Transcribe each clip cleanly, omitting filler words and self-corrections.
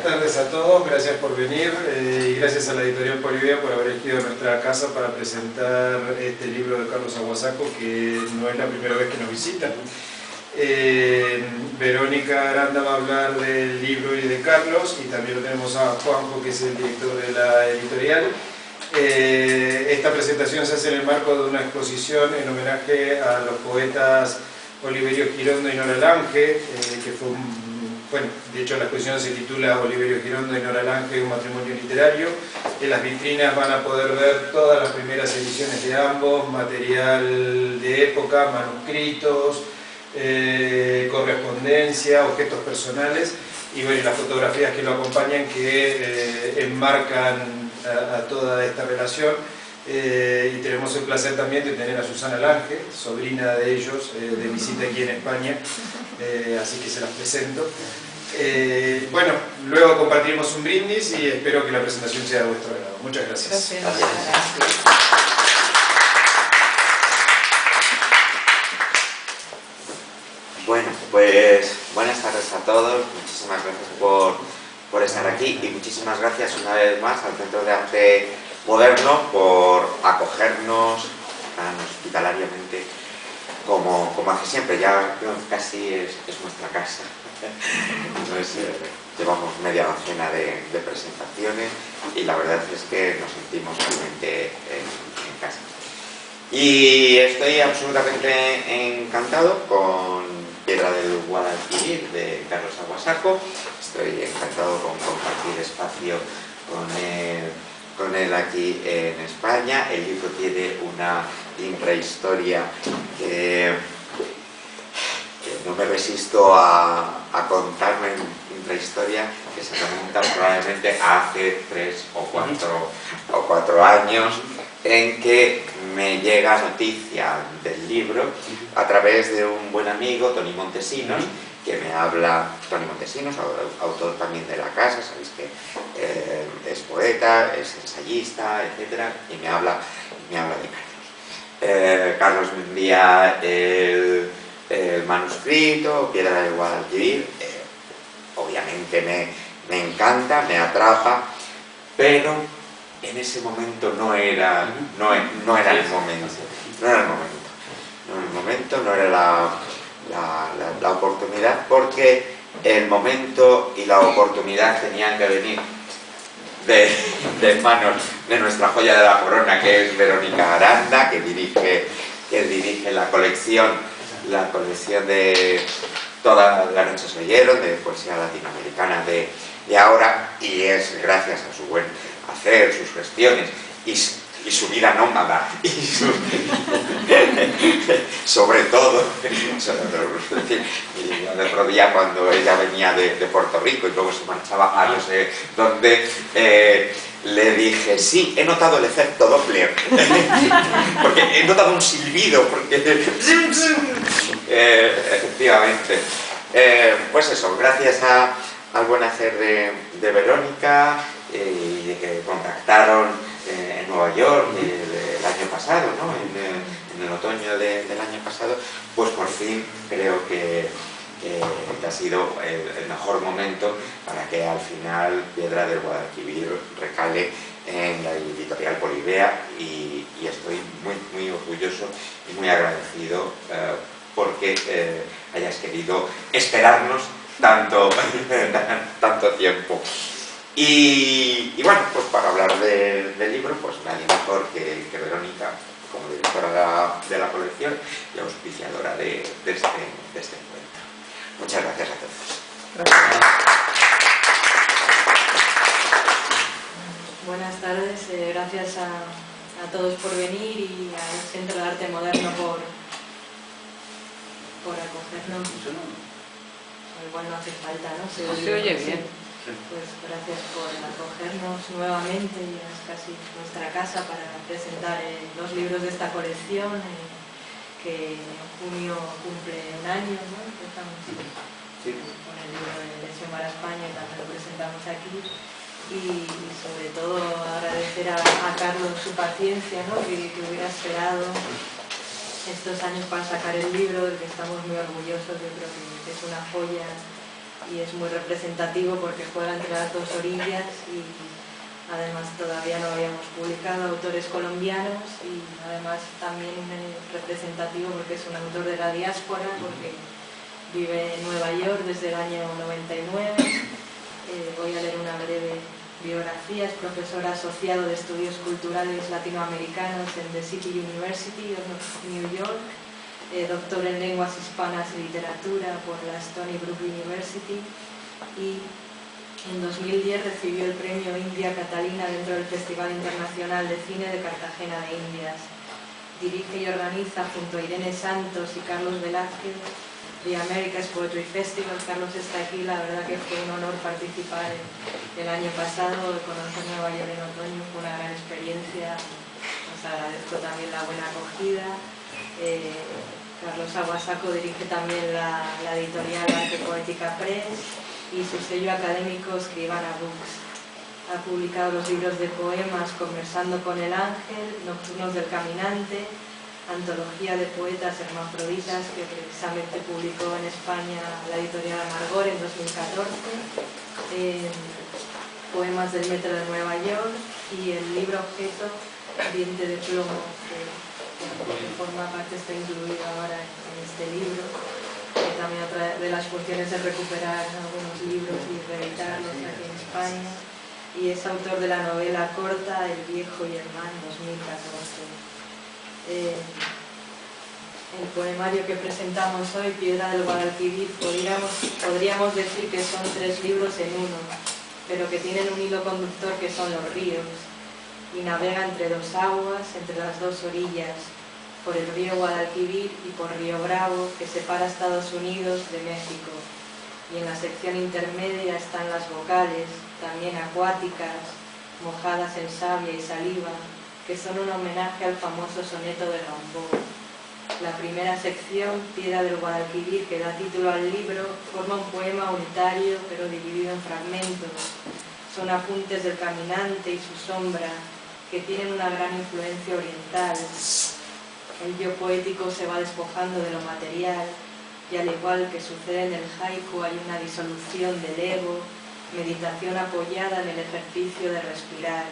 tardes a todos, gracias por venir y gracias a la Editorial Polibea por haber elegido nuestra casa para presentar este libro de Carlos Aguasaco, que no es la primera vez que nos visita. Verónica Aranda va a hablar del libro y de Carlos, y también lo tenemos a Juanjo, que es el director de la editorial. Esta presentación se hace en el marco de una exposición en homenaje a los poetas Oliverio Girondo y Nora Lange, que fue bueno, de hecho la exposición se titula Oliverio Girondo y Nora Lange, un matrimonio literario. En las vitrinas van a poder ver todas las primeras ediciones de ambos, material de época, manuscritos, correspondencia, objetos personales y bueno, las fotografías que lo acompañan, que enmarcan a toda esta relación. Y tenemos el placer también de tener a Susana Lange, sobrina de ellos, de visita aquí en España, así que se las presento. Bueno, luego compartiremos un brindis y espero que la presentación sea de vuestro agrado. Muchas gracias. Gracias. Bueno, pues buenas tardes a todos, muchísimas gracias por estar aquí y muchísimas gracias una vez más al Centro de Arte Moderno por acogernos tan hospitalariamente como hace siempre. Ya casi es nuestra casa. Entonces, llevamos media docena de presentaciones y la verdad es que nos sentimos realmente en casa. Y estoy absolutamente encantado con Piedra del Guadalquivir de Carlos Aguasaco. Estoy encantado con compartir espacio con él aquí en España. El libro tiene una intrahistoria que no me resisto a contar, una intrahistoria que se remonta probablemente a hace 3 o 4 años, en que me llega noticia del libro a través de un buen amigo, Toni Montesinos, que me habla. Toni Montesinos, autor también de La Casa, sabéis que es poeta, es ensayista, etc. Y me habla de Carlos. Carlos me envía el manuscrito, Piedra del Guadalquivir. Obviamente me encanta, me atrapa, pero en ese momento no era el momento. No era la oportunidad, porque el momento y la oportunidad tenían que venir de manos de nuestra joya de la corona, que es Verónica Aranda, que dirige la colección de Toda la noche se oyeron, de poesía latinoamericana de ahora, y es gracias a su buen hacer, sus gestiones y su vida nómada, y sobre todo, el otro día cuando ella venía de Puerto Rico y luego se marchaba a no sé dónde, le dije, sí, he notado el efecto Doppler, porque he notado un silbido, porque efectivamente, pues eso, gracias al buen hacer de Verónica, y de que contactaron en Nueva York el año pasado, ¿no? En el otoño del año pasado, pues por fin creo que ha sido el mejor momento para que al final Piedra del Guadalquivir recale en la editorial Polibea, y estoy muy orgulloso y muy agradecido porque hayas querido esperarnos tanto tiempo. Y bueno, pues para hablar del libro, pues nadie mejor que Verónica, como directora de la colección y auspiciadora de este encuentro. Muchas gracias a todos. Gracias. Buenas tardes, gracias a todos por venir y al Centro de Arte Moderno por acogernos. Igual no hace falta, ¿no? Se oye bien. Pues gracias por acogernos nuevamente, y es casi nuestra casa para presentar los libros de esta colección, que en junio cumple un año, ¿no? Empezamos con el libro de Lección para España y también lo presentamos aquí. Y sobre todo agradecer a Carlos su paciencia, ¿no? que hubiera esperado estos años para sacar el libro, del que estamos muy orgullosos. Yo creo que es una joya y es muy representativo porque juega entre las dos orillas y además todavía no habíamos publicado autores colombianos y además también representativo porque es un autor de la diáspora, porque vive en Nueva York desde el año 99. Voy a leer una breve biografía. Es profesor asociado de estudios culturales latinoamericanos en The City University of New York, doctor en lenguas hispanas y literatura por la Stony Brook University y en 2010 recibió el premio India Catalina dentro del Festival Internacional de Cine de Cartagena de Indias. Dirige y organiza junto a Irene Santos y Carlos Velázquez The America's Poetry Festival. Carlos está aquí, la verdad que fue un honor participar el año pasado, conocer Nueva York en otoño, fue una gran experiencia, os agradezco también la buena acogida. Carlos Aguasaco dirige también la editorial Arte Poética Press y su sello académico Escribana Books. Ha publicado los libros de poemas Conversando con el Ángel, Nocturnos del Caminante, antología de poetas hermafroditas que precisamente publicó en España la editorial Amargor en 2014, poemas del metro de Nueva York y el libro objeto Diente de plomo, que forma parte, está incluido ahora en este libro. También otra de las funciones es recuperar algunos libros y reeditarlos aquí en España, y es autor de la novela corta El viejo y el mal, 2014. El poemario que presentamos hoy, Piedra del Guadalquivir, podríamos decir que son 3 libros en uno, pero que tienen un hilo conductor que son los ríos, y navega entre 2 aguas, entre las 2 orillas, por el río Guadalquivir y por Río Bravo, que separa Estados Unidos de México. Y en la sección intermedia están las vocales, también acuáticas, mojadas en savia y saliva, que son un homenaje al famoso soneto de Rimbaud. La primera sección, Piedra del Guadalquivir, que da título al libro, forma un poema unitario pero dividido en fragmentos. Son apuntes del caminante y su sombra, que tienen una gran influencia oriental. El yo poético se va despojando de lo material, y al igual que sucede en el haiku hay una disolución del ego, meditación apoyada en el ejercicio de respirar.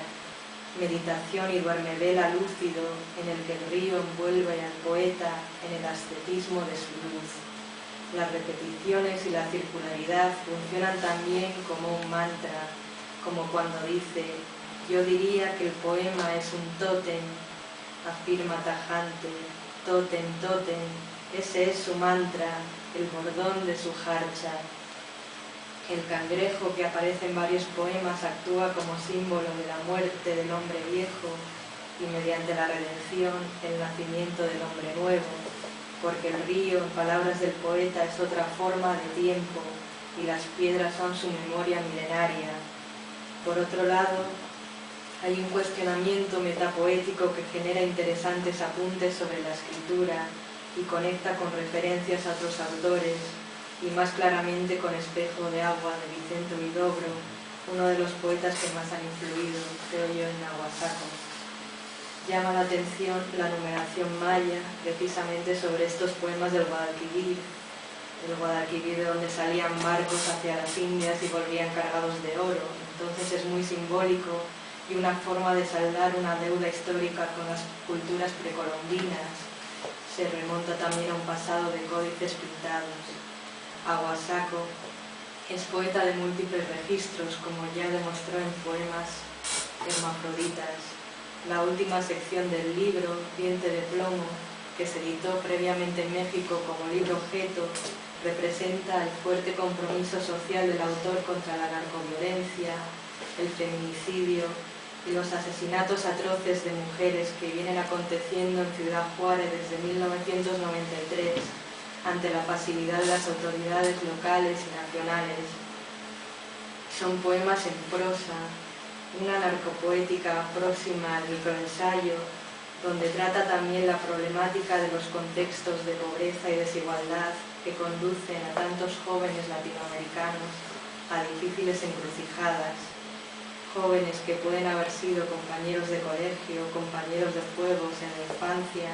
Meditación y duermevela lúcido en el que el río envuelve al poeta en el ascetismo de su luz. Las repeticiones y la circularidad funcionan también como un mantra, como cuando dice: yo diría que el poema es un tótem, afirma tajante, tótem, tótem, ese es su mantra, el bordón de su jarcha. El cangrejo, que aparece en varios poemas, actúa como símbolo de la muerte del hombre viejo y mediante la redención, el nacimiento del hombre nuevo, porque el río, en palabras del poeta, es otra forma de tiempo y las piedras son su memoria milenaria. Por otro lado, hay un cuestionamiento metapoético que genera interesantes apuntes sobre la escritura y conecta con referencias a otros autores, y más claramente con Espejo de agua de Vicente Huidobro, uno de los poetas que más han influido, creo yo, en Aguasaco. Llama la atención la numeración maya, precisamente sobre estos poemas del Guadalquivir, el Guadalquivir de donde salían barcos hacia las Indias y volvían cargados de oro. Entonces es muy simbólico y una forma de saldar una deuda histórica con las culturas precolombinas. Se remonta también a un pasado de códices pintados. Aguasaco es poeta de múltiples registros, como ya demostró en poemas hermafroditas. La última sección del libro, Diente de plomo, que se editó previamente en México como libro objeto, representa el fuerte compromiso social del autor contra la narcoviolencia, el feminicidio y los asesinatos atroces de mujeres que vienen aconteciendo en Ciudad Juárez desde 1993, ante la pasividad de las autoridades locales y nacionales. Son poemas en prosa, una narcopoética próxima al microensayo, donde trata también la problemática de los contextos de pobreza y desigualdad que conducen a tantos jóvenes latinoamericanos a difíciles encrucijadas, jóvenes que pueden haber sido compañeros de colegio, compañeros de juegos en la infancia,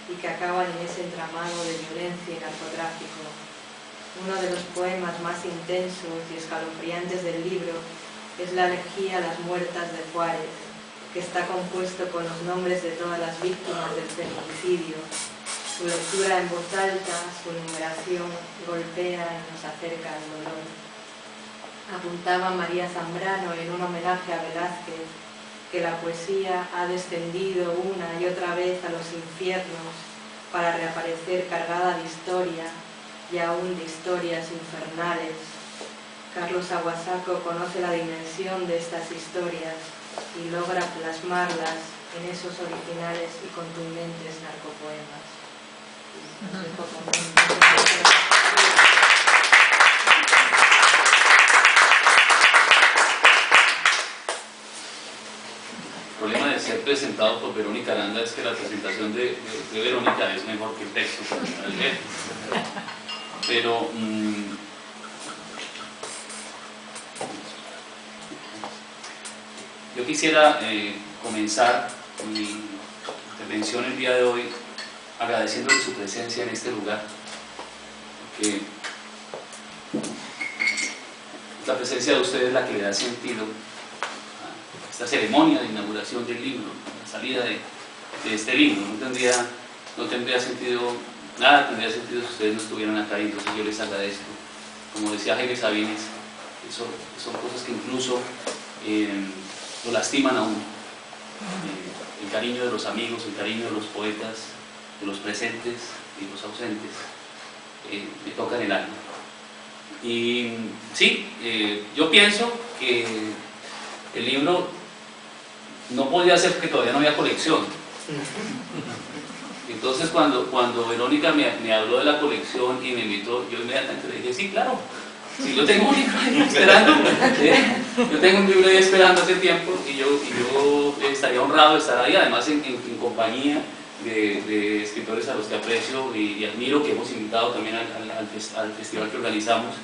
y que acaban en ese entramado de violencia y narcotráfico. Uno de los poemas más intensos y escalofriantes del libro es la elegía Las Muertas de Juárez, que está compuesto con los nombres de todas las víctimas del feminicidio. Su lectura en voz alta, su numeración, golpea y nos acerca al dolor. Apuntaba María Zambrano en un homenaje a Velázquez que la poesía ha descendido una y otra vez a los infiernos para reaparecer cargada de historia y aún de historias infernales. Carlos Aguasaco conoce la dimensión de estas historias y logra plasmarlas en esos originales y contundentes narcopoemas. El problema de ser presentado por Verónica Aranda es que la presentación de Verónica es mejor que el texto para leer. Pero yo quisiera comenzar mi intervención el día de hoy agradeciéndole su presencia en este lugar, porque la presencia de ustedes es la que le da sentido a esta ceremonia de inauguración del libro, la salida de este libro. No tendría sentido, nada tendría sentido si ustedes no estuvieran acá, y entonces yo les agradezco. Como decía Jaime Sabines, son cosas que incluso lo lastiman a uno. El cariño de los amigos, el cariño de los poetas, de los presentes y los ausentes, me tocan el alma. Y sí, yo pienso que el libro no podía ser porque todavía no había colección. Entonces cuando Verónica me habló de la colección y me invitó, yo inmediatamente le dije, sí, claro, sí, yo tengo un libro ahí esperando, yo tengo un libro ahí esperando hace tiempo, y yo estaría honrado de estar ahí, además en compañía de escritores a los que aprecio y admiro, que hemos invitado también al festival que organizamos.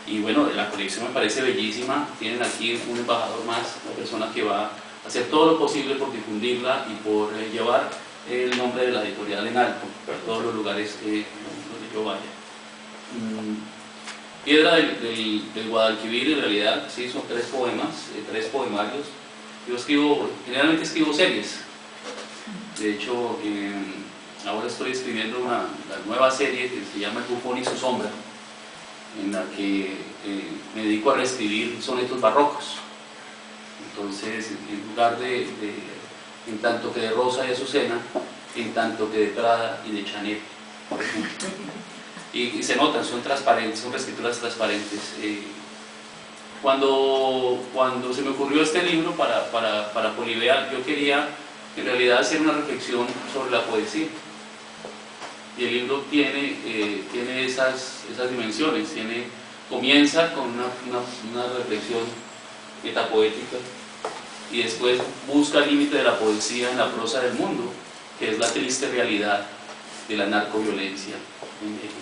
Y bueno, la colección me parece bellísima. Tienen aquí un embajador más, una persona que va a hacer todo lo posible por difundirla y por llevar el nombre de la editorial en alto para todos los lugares donde yo vaya. Piedra del Guadalquivir, en realidad, sí, son 3 poemas, 3 poemarios. Yo generalmente escribo series. De hecho, ahora estoy escribiendo la nueva serie que se llama El Bufón y su sombra, en la que me dedico a reescribir sonetos barrocos. Entonces, en lugar en tanto que de Rosa y Azucena, en tanto que de Prada y de Chanel, por ejemplo. Y se notan, son transparentes, son reescrituras transparentes. Cuando se me ocurrió este libro para Polibea, yo quería en realidad hacer una reflexión sobre la poesía. Y el libro tiene esas dimensiones. Comienza con una reflexión metapoética y después busca el límite de la poesía en la prosa del mundo, que es la triste realidad de la narcoviolencia en México.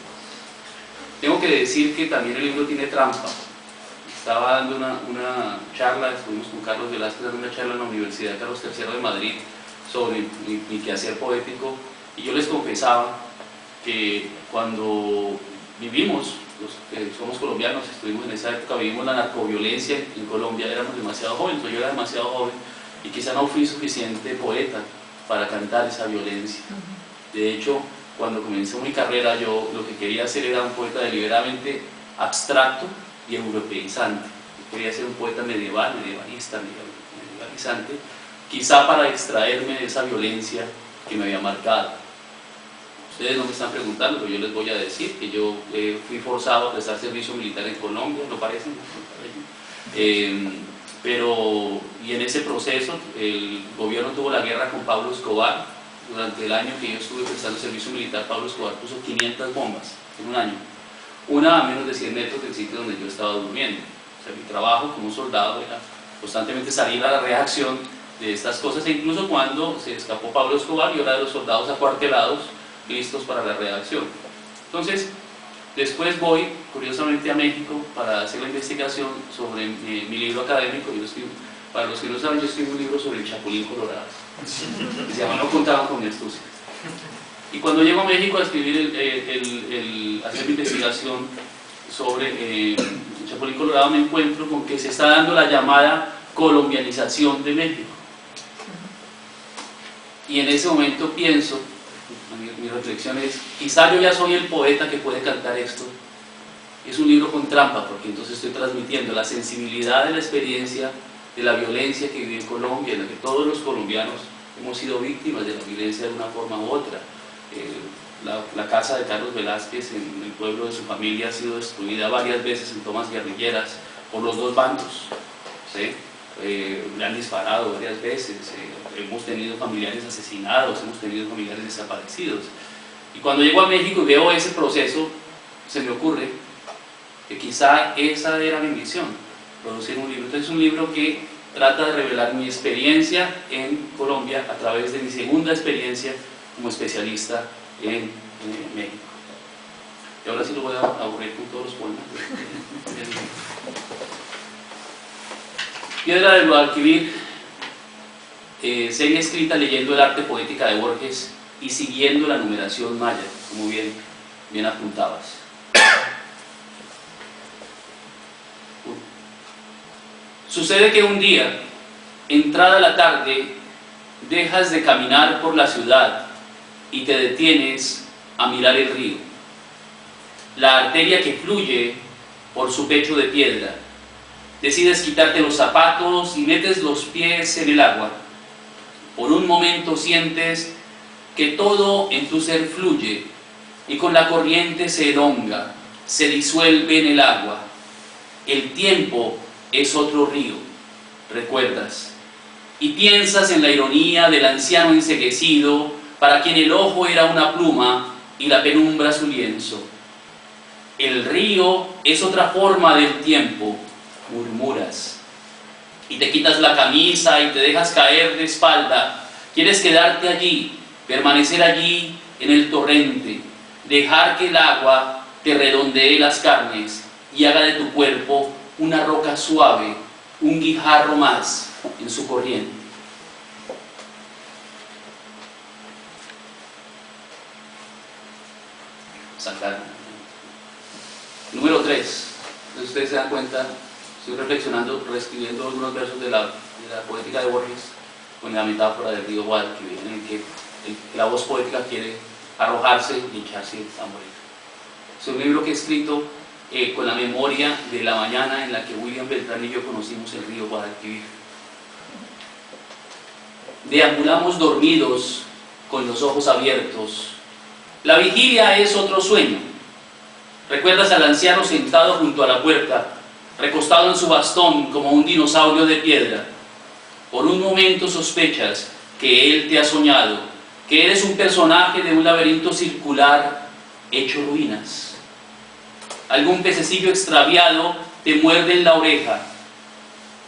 Tengo que decir que también el libro tiene trampa. Estaba dando una charla, estuvimos con Carlos Velázquez dando una charla en la Universidad Carlos III de Madrid sobre mi quehacer poético, y yo les confesaba que cuando vivimos, los que somos colombianos, estuvimos en esa época, vivimos la narcoviolencia en Colombia, éramos demasiado jóvenes, yo era demasiado joven, y quizá no fui suficiente poeta para cantar esa violencia. De hecho, cuando comencé mi carrera, yo lo que quería hacer era un poeta deliberadamente abstracto y europeizante. Yo quería ser un poeta medievalista, medievalizante, quizá para extraerme de esa violencia que me había marcado. Ustedes no me están preguntando, pero yo les voy a decir que yo fui forzado a prestar servicio militar en Colombia, ¿no parece? Y en ese proceso el gobierno tuvo la guerra con Pablo Escobar. Durante el año que yo estuve prestando servicio militar, Pablo Escobar puso 500 bombas en un año, una a menos de 100 metros del sitio donde yo estaba durmiendo. O sea, mi trabajo como soldado era constantemente salir a la reacción de estas cosas, e incluso cuando se escapó Pablo Escobar, yo era de los soldados acuartelados listos para la redacción. Entonces, después voy, curiosamente, a México para hacer la investigación sobre mi libro académico. Para los que no saben, yo escribí un libro sobre el Chapulín Colorado, que se llama No contaban con mi astucia. Y cuando llego a México a escribir, hacer mi investigación, sobre Chapulín Colorado me encuentro con que se está dando la llamada colombianización de México. Y en ese momento pienso, mi reflexión es, quizá yo ya soy el poeta que puede cantar esto. Es un libro con trampa, porque entonces estoy transmitiendo la sensibilidad de la experiencia de la violencia que vive en Colombia, en la que todos los colombianos hemos sido víctimas de la violencia de una forma u otra. La casa de Carlos Velázquez en el pueblo de su familia ha sido destruida varias veces en tomas guerrilleras por los dos bandos, ¿sí? Le han disparado varias veces, hemos tenido familiares asesinados, hemos tenido familiares desaparecidos. Y cuando llego a México y veo ese proceso, se me ocurre que quizá esa era mi misión, producir un libro. Entonces es un libro que trata de revelar mi experiencia en Colombia a través de mi segunda experiencia como especialista en México. Y ahora sí lo voy a aburrir con todos los poemas. Piedra del Guadalquivir, serie escrita leyendo el arte poética de Borges y siguiendo la numeración maya, como bien apuntabas. Sucede que un día, entrada la tarde, dejas de caminar por la ciudad y te detienes a mirar el río, la arteria que fluye por su pecho de piedra. Decides quitarte los zapatos y metes los pies en el agua. Por un momento sientes que todo en tu ser fluye y con la corriente se elonga, se disuelve en el agua. El tiempo es otro río, recuerdas, y piensas en la ironía del anciano enceguecido para quien el ojo era una pluma y la penumbra su lienzo. El río es otra forma del tiempo, murmuras, y te quitas la camisa y te dejas caer de espalda. Quieres quedarte allí, permanecer allí en el torrente, dejar que el agua te redondee las carnes y haga de tu cuerpo una roca suave, un guijarro más en su corriente. Sacar. Número 3. Entonces ustedes se dan cuenta, estoy reflexionando, reescribiendo algunos versos de la poética de Borges con la metáfora del río Guadalquivir, en el que la voz poética quiere arrojarse y echarse a morir. Es un libro que he escrito con la memoria de la mañana en la que William Beltrán y yo conocimos el río Guadalquivir. Deambulamos dormidos con los ojos abiertos. La vigilia es otro sueño. Recuerdas al anciano sentado junto a la puerta, recostado en su bastón como un dinosaurio de piedra. Por un momento sospechas que él te ha soñado, que eres un personaje de un laberinto circular hecho ruinas. Algún pececillo extraviado te muerde en la oreja.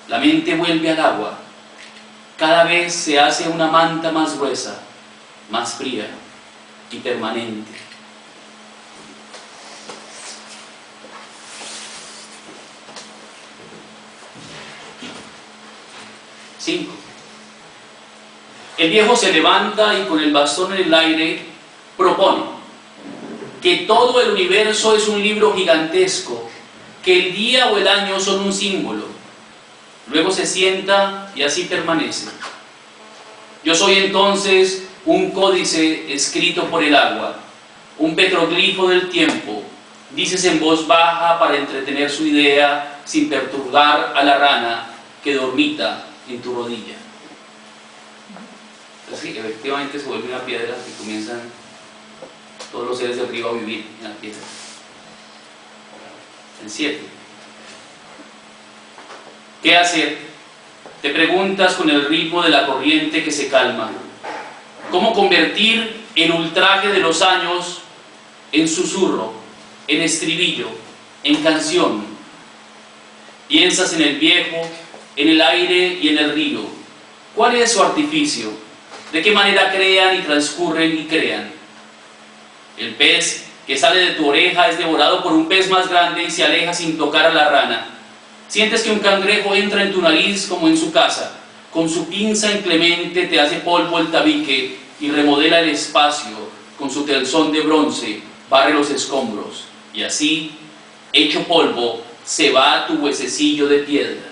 La mente vuelve al agua. Cada vez se hace una manta más gruesa, más fría y permanente. Cinco. El viejo se levanta y con el bastón en el aire propone que todo el universo es un libro gigantesco, que el día o el año son un símbolo. Luego se sienta y así permanece. Yo soy entonces un códice escrito por el agua, un petroglifo del tiempo, dices en voz baja para entretener su idea sin perturbar a la rana que dormita en tu rodilla. Entonces, sí, efectivamente se vuelve una piedra y comienzan todos los seres del río a vivir en la piedra. En 7. ¿Qué hacer? Te preguntas con el ritmo de la corriente que se calma. ¿Cómo convertir el ultraje de los años en susurro, en estribillo, en canción? Piensas en el viejo, en el aire y en el río. ¿Cuál es su artificio? ¿De qué manera crean y transcurren y crean? El pez que sale de tu oreja es devorado por un pez más grande y se aleja sin tocar a la rana. Sientes que un cangrejo entra en tu nariz como en su casa. Con su pinza inclemente te hace polvo el tabique y remodela el espacio. Con su telzón de bronce barre los escombros. Y así hecho polvo, se va tu huesecillo de piedra.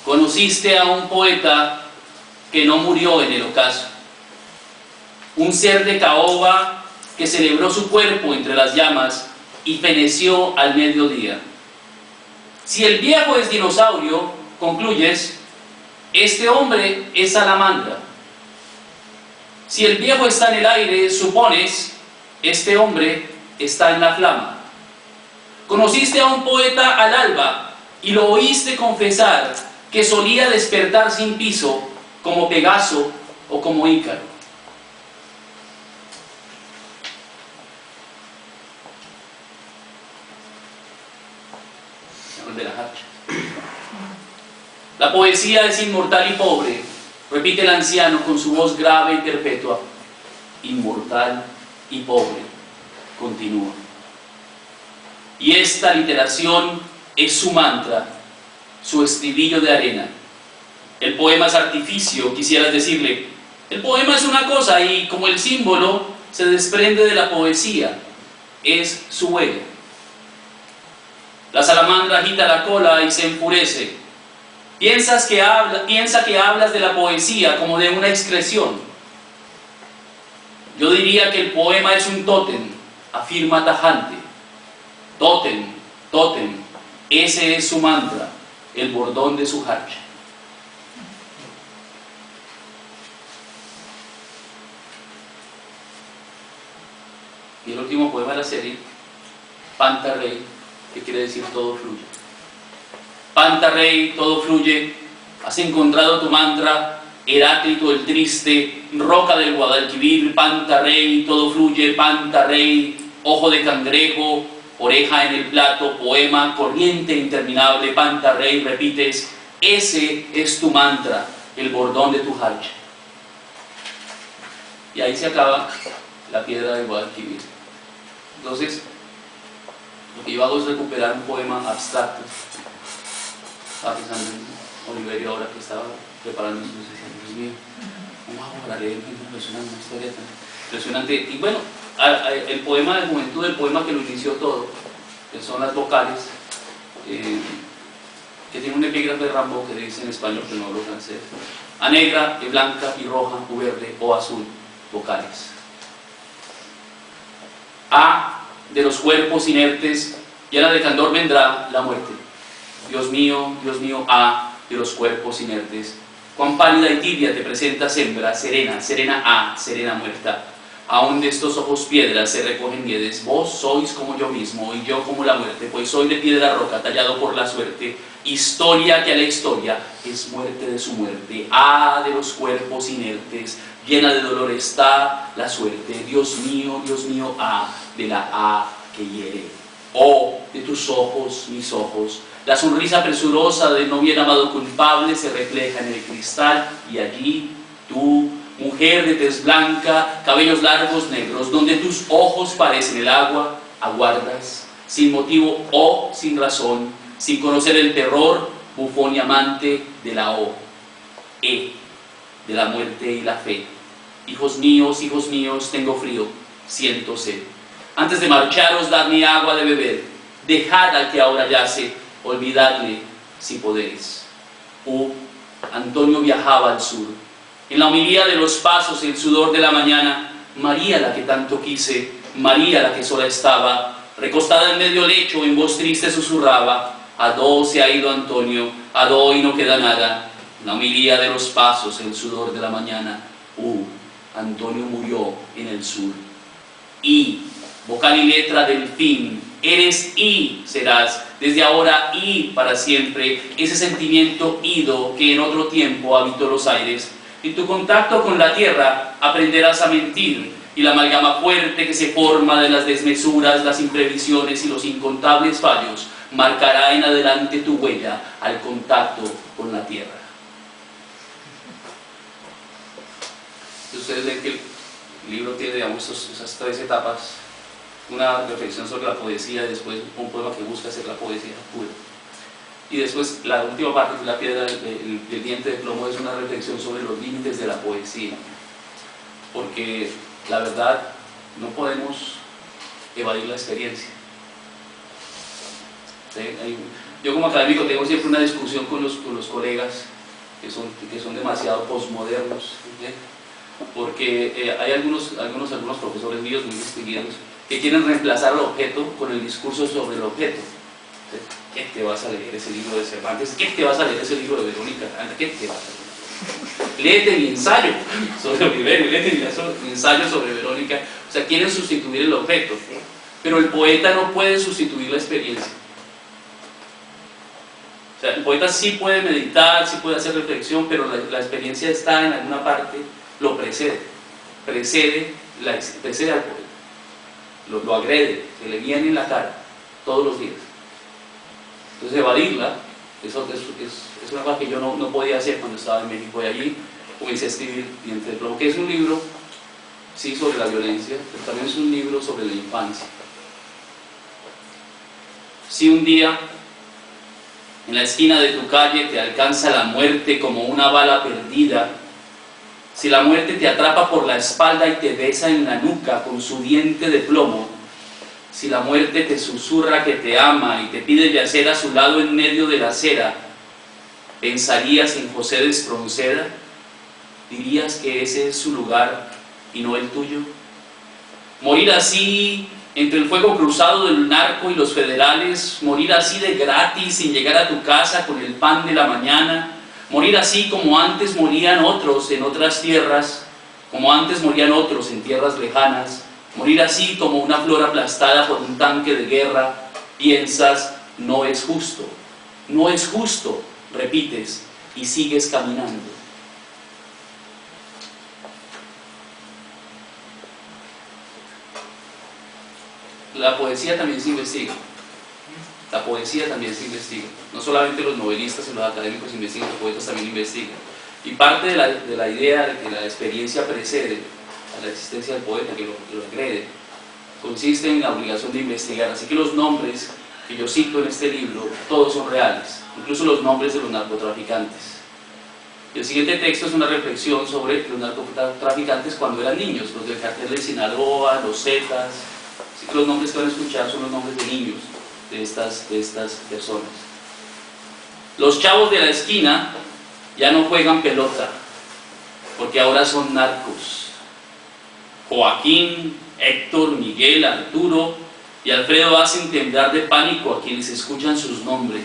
Conociste a un poeta que no murió en el ocaso, un ser de caoba que celebró su cuerpo entre las llamas y feneció al mediodía. Si el viejo es dinosaurio, concluyes, este hombre es salamandra. Si el viejo está en el aire, supones, este hombre está en la flama. Conociste a un poeta al alba y lo oíste confesar que solía despertar sin piso, como Pegaso o como Ícaro. La poesía es inmortal y pobre, repite el anciano con su voz grave y perpetua. Inmortal y pobre, continúa. Y esta literación es su mantra, su estribillo de arena. El poema es artificio, quisieras decirle. El poema es una cosa y como el símbolo se desprende de la poesía, es su huella. La salamandra agita la cola y se enfurece. Piensa que hablas de la poesía como de una excreción. Yo diría que el poema es un tótem, afirma tajante. Tótem, tótem, ese es su mantra, el bordón de su hacha. Y el último poema de la serie, Panta Rey, que quiere decir todo fluye. Panta Rey, todo fluye, has encontrado tu mantra, Heráclito el triste, roca del Guadalquivir, Panta Rey, todo fluye, Panta Rey, ojo de cangrejo, oreja en el plato, poema, corriente interminable, Panta Rey, repites, ese es tu mantra, el bordón de tu hacha. Y ahí se acaba la piedra del Guadalquivir. Entonces, lo que yo hago es recuperar un poema abstracto. Estaba pensando en Oliverio ahora que estaba preparando su sesión. Dios mío, ¿cómo hago para leer una historia tan impresionante? Y bueno, el poema de juventud, el poema que lo inició todo, que son las vocales, que tiene un epígrafe de Rimbaud que dice en español, que no hablo francés: a negra, y blanca, y roja, o verde, o azul, vocales. A de los cuerpos inertes, llena de candor vendrá la muerte. Dios mío, A de los cuerpos inertes, cuán pálida y tibia te presentas hembra, serena, serena A, serena muerta. Aún de estos ojos piedras se recogen nieves, vos sois como yo mismo, y yo como la muerte, pues soy de piedra roca, tallado por la suerte, historia que a la historia es muerte de su muerte. A de los cuerpos inertes, llena de dolor está la suerte. Dios mío, A de la A que hiere. O de tus ojos, mis ojos, la sonrisa presurosa del no bien amado culpable se refleja en el cristal, y allí tú, mujer de tez blanca, cabellos largos negros, donde tus ojos parecen el agua, aguardas, sin motivo o sin razón, sin conocer el terror, bufón y amante de la O, E, de la muerte y la fe. Hijos míos, tengo frío, siento sed. Antes de marcharos, dadme agua de beber, dejad al que ahora yace, olvidadle si podéis. Antonio viajaba al sur. En la homilía de los pasos, el sudor de la mañana, María la que tanto quise, María la que sola estaba, recostada en medio lecho, en voz triste susurraba: adó se ha ido Antonio, adó y no queda nada. En la homilía de los pasos, el sudor de la mañana, Antonio murió en el sur. Y, vocal y letra del fin, eres y serás, desde ahora y para siempre, ese sentimiento ido que en otro tiempo habitó los aires. En tu contacto con la tierra aprenderás a mentir, y la amalgama fuerte que se forma de las desmesuras, las imprevisiones y los incontables fallos marcará en adelante tu huella al contacto con la tierra. Ustedes ven que el libro tiene, digamos, esas tres etapas: una reflexión sobre la poesía, y después un poema que busca ser la poesía pura. Y después la última parte, que es la piedra del diente de plomo, es una reflexión sobre los límites de la poesía. Porque la verdad, no podemos evadir la experiencia. ¿Sí? Yo como académico tengo siempre una discusión con los colegas que son demasiado posmodernos, ¿sí? Porque hay algunos profesores míos muy distinguidos que quieren reemplazar al objeto con el discurso sobre el objeto. ¿Sí? ¿Qué te vas a leer ese libro de Cervantes? ¿Qué te vas a leer ese libro de Verónica? ¿Qué te vas a leer? Léete mi ensayo sobre Oliverio, léete mi ensayo sobre Verónica. O sea, quieren sustituir el objeto, pero el poeta no puede sustituir la experiencia. O sea, el poeta sí puede meditar, sí puede hacer reflexión, pero la experiencia está en alguna parte, lo precede al poeta, lo agrede, se le viene en la cara todos los días. Entonces evadirla, eso es una cosa que yo no podía hacer cuando estaba en México, y allí comencé a escribir Diente de Plomo, que es un libro, sí, sobre la violencia, pero también es un libro sobre la infancia. Si un día en la esquina de tu calle te alcanza la muerte como una bala perdida, si la muerte te atrapa por la espalda y te besa en la nuca con su diente de plomo, si la muerte te susurra que te ama y te pide yacer a su lado en medio de la acera, ¿pensarías en José de Espronceda? ¿Dirías que ese es su lugar y no el tuyo? Morir así entre el fuego cruzado del narco y los federales, morir así de gratis sin llegar a tu casa con el pan de la mañana, morir así como antes morían otros en otras tierras, como antes morían otros en tierras lejanas, morir así como una flor aplastada por un tanque de guerra, piensas, no es justo, repites y sigues caminando. La poesía también se investiga. La poesía también se investiga. No solamente los novelistas y los académicos investigan, los poetas también investigan. Y parte de la idea de que la experiencia precede a la existencia del poeta, que lo agrede, consiste en la obligación de investigar. Así que los nombres que yo cito en este libro, todos son reales, incluso los nombres de los narcotraficantes. Y el siguiente texto es una reflexión sobre los narcotraficantes cuando eran niños, los del cartel de Sinaloa, los Zetas. Así que los nombres que van a escuchar son los nombres de niños de estas personas. Los chavos de la esquina ya no juegan pelota, porque ahora son narcos. Joaquín, Héctor, Miguel, Arturo y Alfredo hacen temblar de pánico a quienes escuchan sus nombres.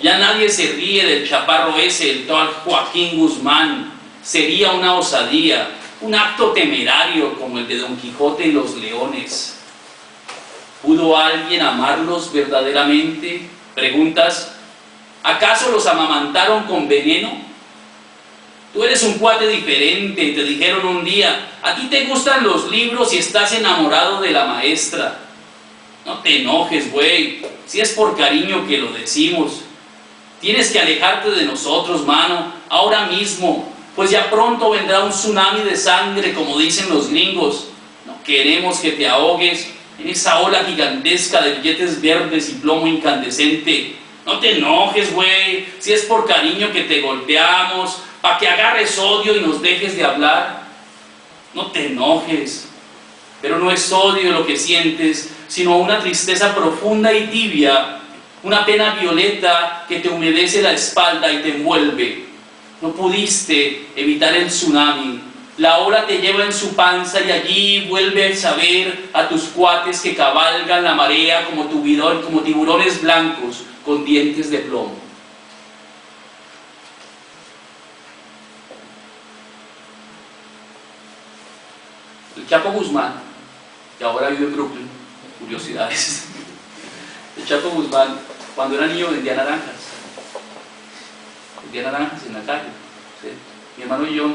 Ya nadie se ríe del chaparro ese, el tal Joaquín Guzmán. Sería una osadía, un acto temerario como el de Don Quijote y los leones. ¿Pudo alguien amarlos verdaderamente? Preguntas, ¿acaso los amamantaron con veneno? Tú eres un cuate diferente, te dijeron un día, a ti te gustan los libros y estás enamorado de la maestra. No te enojes, güey, si es por cariño que lo decimos. Tienes que alejarte de nosotros, mano, ahora mismo, pues ya pronto vendrá un tsunami de sangre, como dicen los gringos. No queremos que te ahogues en esa ola gigantesca de billetes verdes y plomo incandescente. No te enojes, güey, si es por cariño que te golpeamos, para que agarres odio y nos dejes de hablar. No te enojes, pero no es odio lo que sientes, sino una tristeza profunda y tibia, una pena violeta que te humedece la espalda y te envuelve. No pudiste evitar el tsunami. La ola te lleva en su panza y allí vuelves a ver a tus cuates que cabalgan la marea como tiburones blancos con dientes de plomo. El Chapo Guzmán, que ahora vive en Brooklyn, curiosidades. El Chapo Guzmán, cuando era niño vendía naranjas en la calle. ¿Sí? Mi hermano y yo,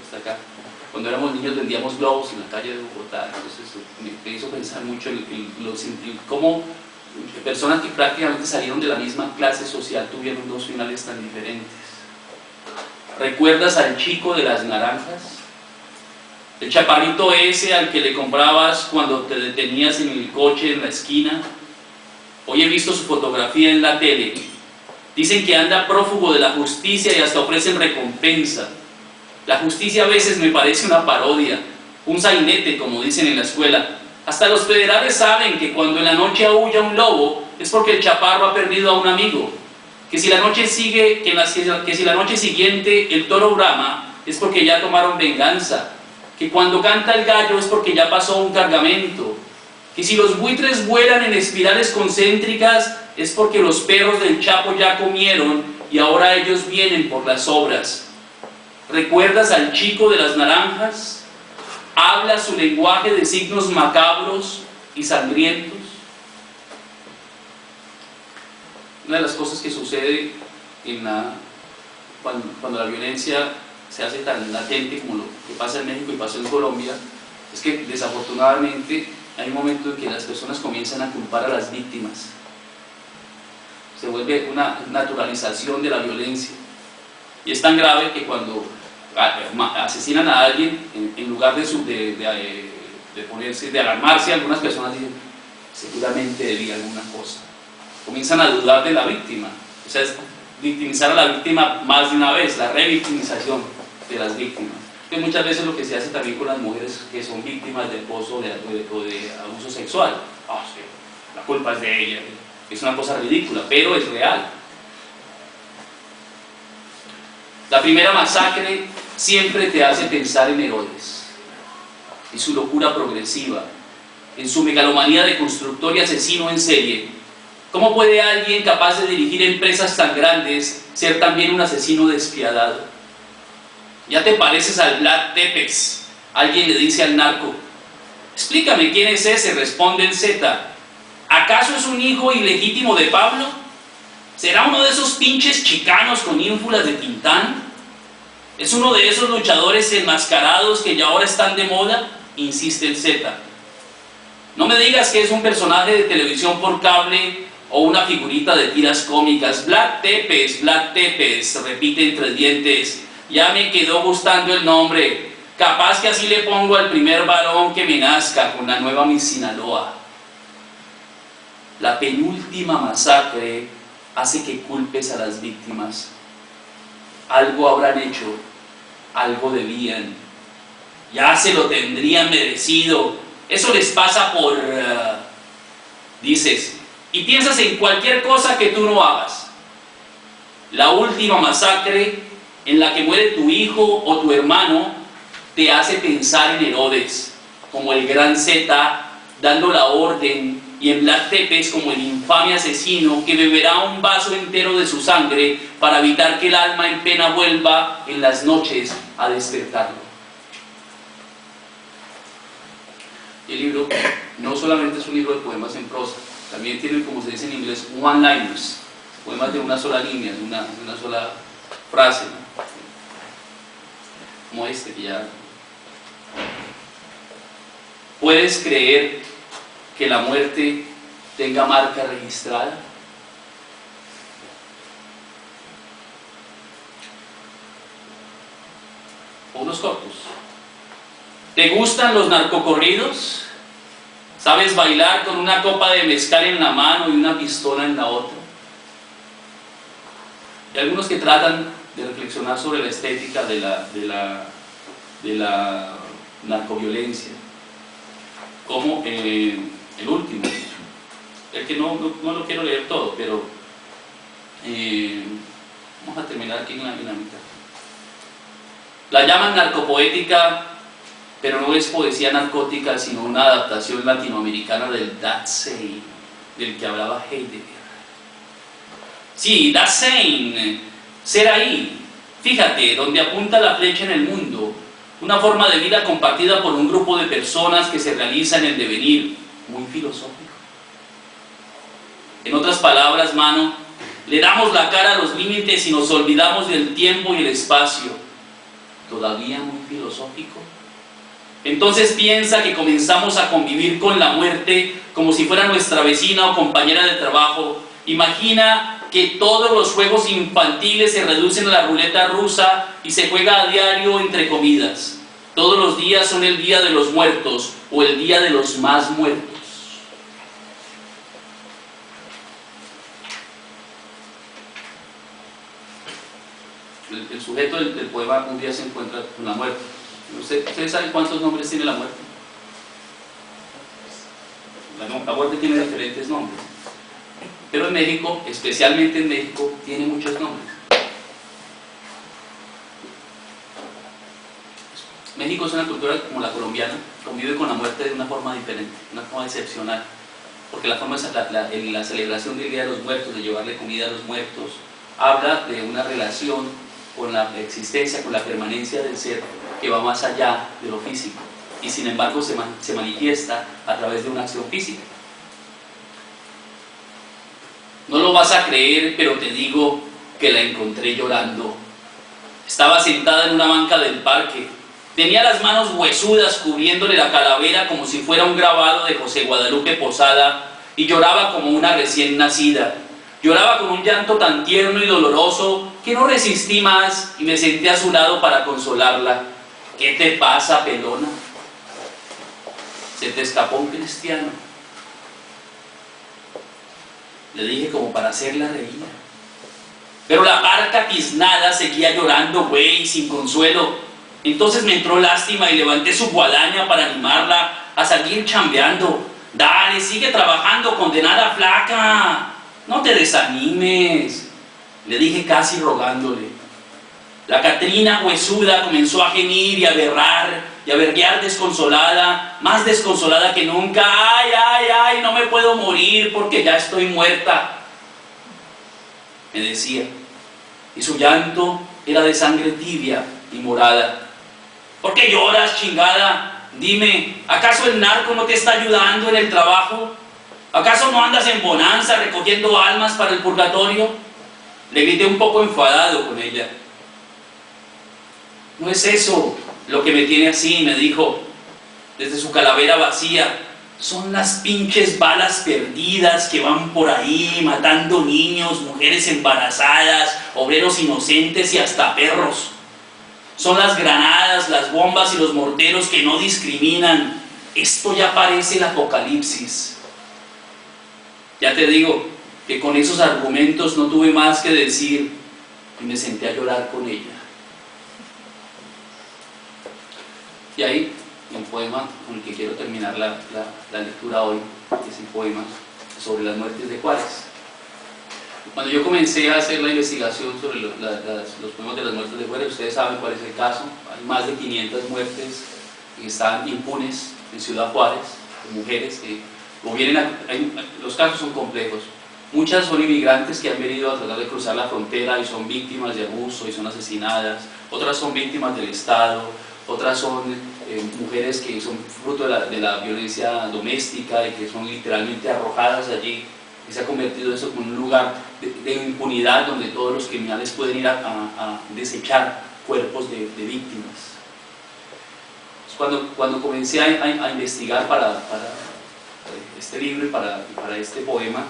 está acá, cuando éramos niños vendíamos globos en la calle de Bogotá. Entonces me hizo pensar mucho en cómo personas que prácticamente salieron de la misma clase social tuvieron dos finales tan diferentes. ¿Recuerdas al chico de las naranjas? El chaparrito ese al que le comprabas cuando te detenías en el coche en la esquina. Hoy he visto su fotografía en la tele Dicen que anda prófugo de la justicia y hasta ofrecen recompensa. La justicia a veces me parece una parodia, un sainete, como dicen en la escuela. Hasta los federales saben que cuando en la noche aúlla un lobo es porque el chaparro ha perdido a un amigo. Que si la noche siguiente el toro brama es porque ya tomaron venganza. Que cuando canta el gallo es porque ya pasó un cargamento. Que si los buitres vuelan en espirales concéntricas es porque los perros del Chapo ya comieron y ahora ellos vienen por las obras. ¿Recuerdas al chico de las naranjas? Habla su lenguaje de signos macabros y sangrientos. Una de las cosas que sucede cuando la violencia se hace tan latente como lo que pasa en México y pasa en Colombia, es que desafortunadamente hay un momento en que las personas comienzan a culpar a las víctimas. Se vuelve una naturalización de la violencia. Y es tan grave que cuando asesinan a alguien, en lugar de alarmarse, algunas personas dicen, seguramente debía alguna cosa. Comienzan a dudar de la víctima. O sea, es victimizar a la víctima más de una vez, la revictimización de las víctimas. Que muchas veces lo que se hace también con las mujeres que son víctimas de acoso o de abuso sexual. Oh, sí, la culpa es de ella. Es una cosa ridícula, pero es real. La primera masacre siempre te hace pensar en Herodes y su locura progresiva, en su megalomanía de constructor y asesino en serie. ¿Cómo puede alguien capaz de dirigir empresas tan grandes ser también un asesino despiadado? Ya te pareces al Vlad Tepes, alguien le dice al narco. Explícame quién es ese, responde el Z. ¿Acaso es un hijo ilegítimo de Pablo? ¿Será uno de esos pinches chicanos con ínfulas de Tintán? ¿Es uno de esos luchadores enmascarados que ya ahora están de moda? Insiste el Z. No me digas que es un personaje de televisión por cable o una figurita de tiras cómicas. Vlad Tepes, repite entre dientes. Ya me quedó gustando el nombre. Capaz que así le pongo al primer varón que me nazca con la nueva Miss Sinaloa. La penúltima masacre hace que culpes a las víctimas. Algo habrán hecho, algo debían. Ya se lo tendrían merecido. Eso les pasa por... dices, y piensas en cualquier cosa que tú no hagas. La última masacre en la que muere tu hijo o tu hermano te hace pensar en Herodes, como el gran Z, dando la orden, y en Vlad Tepes como el infame asesino que beberá un vaso entero de su sangre para evitar que el alma en pena vuelva en las noches a despertarlo. Y el libro no solamente es un libro de poemas en prosa, también tiene, como se dice en inglés, one-liners, poemas de una sola línea, de una sola frase, ¿no? Como este que ya... ¿Puedes creer que la muerte tenga marca registrada? Unos cortos. ¿Te gustan los narcocorridos? ¿Sabes bailar con una copa de mezcal en la mano y una pistola en la otra? Y algunos que tratan de reflexionar sobre la estética de la narcoviolencia, como el último, el que no lo quiero leer todo, pero vamos a terminar aquí en la mitad. La llaman narcopoética, pero no es poesía narcótica, sino una adaptación latinoamericana del Dasein, del que hablaba Heidegger. Sí, Dasein, ser ahí, fíjate, donde apunta la flecha en el mundo, una forma de vida compartida por un grupo de personas que se realiza en el devenir, muy filosófico. En otras palabras, mano, le damos la cara a los límites y nos olvidamos del tiempo y el espacio. ¿Todavía muy filosófico? Entonces piensa que comenzamos a convivir con la muerte como si fuera nuestra vecina o compañera de trabajo. Imagina que todos los juegos infantiles se reducen a la ruleta rusa y se juega a diario entre comidas. Todos los días son el día de los muertos o el día de los más muertos. el sujeto del poema un día se encuentra con la muerte. ¿Ustedes saben cuántos nombres tiene la muerte? La muerte tiene diferentes nombres, pero en México, especialmente en México, tiene muchos nombres. México es una cultura como la colombiana, convive con la muerte de una forma diferente, una forma excepcional, porque la forma en la celebración del Día de los Muertos, de llevarle comida a los muertos, habla de una relación con la existencia, con la permanencia del ser, que va más allá de lo físico, y sin embargo se manifiesta a través de una acción física. No lo vas a creer, pero te digo que la encontré llorando. Estaba sentada en una banca del parque. Tenía las manos huesudas cubriéndole la calavera como si fuera un grabado de José Guadalupe Posada, y lloraba como una recién nacida. Lloraba con un llanto tan tierno y doloroso que no resistí más y me senté a su lado para consolarla. ¿Qué te pasa, pelona? ¿Se te escapó un cristiano? Le dije como para hacerla reír. Pero la parca tiznada seguía llorando, güey, sin consuelo. Entonces me entró lástima y levanté su guadaña para animarla a seguir chambeando. Dale, sigue trabajando, condenada flaca. No te desanimes, le dije casi rogándole. La Catrina huesuda comenzó a gemir y a berrar y a berrear desconsolada, más desconsolada que nunca. ¡Ay, ay, ay! No me puedo morir porque ya estoy muerta, me decía. Y su llanto era de sangre tibia y morada. ¿Por qué lloras, chingada? Dime, ¿acaso el narco no te está ayudando en el trabajo? ¿Acaso no andas en bonanza recogiendo almas para el purgatorio? Le grité un poco enfadado con ella. No es eso lo que me tiene así, me dijo, desde su calavera vacía. Son las pinches balas perdidas que van por ahí matando niños, mujeres embarazadas, obreros inocentes y hasta perros. Son las granadas, las bombas y los morteros que no discriminan. Esto ya parece el apocalipsis. Ya te digo que con esos argumentos no tuve más que decir y me senté a llorar con ella. Y ahí, un poema con el que quiero terminar la lectura hoy, es el poema sobre las muertes de Juárez. Cuando yo comencé a hacer la investigación sobre los poemas de las muertes de Juárez, ustedes saben cuál es el caso. Hay más de 500 muertes que están impunes en Ciudad Juárez, de mujeres que los casos son complejos. Muchas son inmigrantes que han venido a tratar de cruzar la frontera y son víctimas de abuso y son asesinadas. Otras son víctimas del Estado. Otras son mujeres que son fruto de la violencia doméstica y que son literalmente arrojadas allí. Que se ha convertido eso en un lugar de impunidad donde todos los criminales pueden ir a desechar cuerpos de víctimas. Cuando comencé a investigar para este libro y para este poema,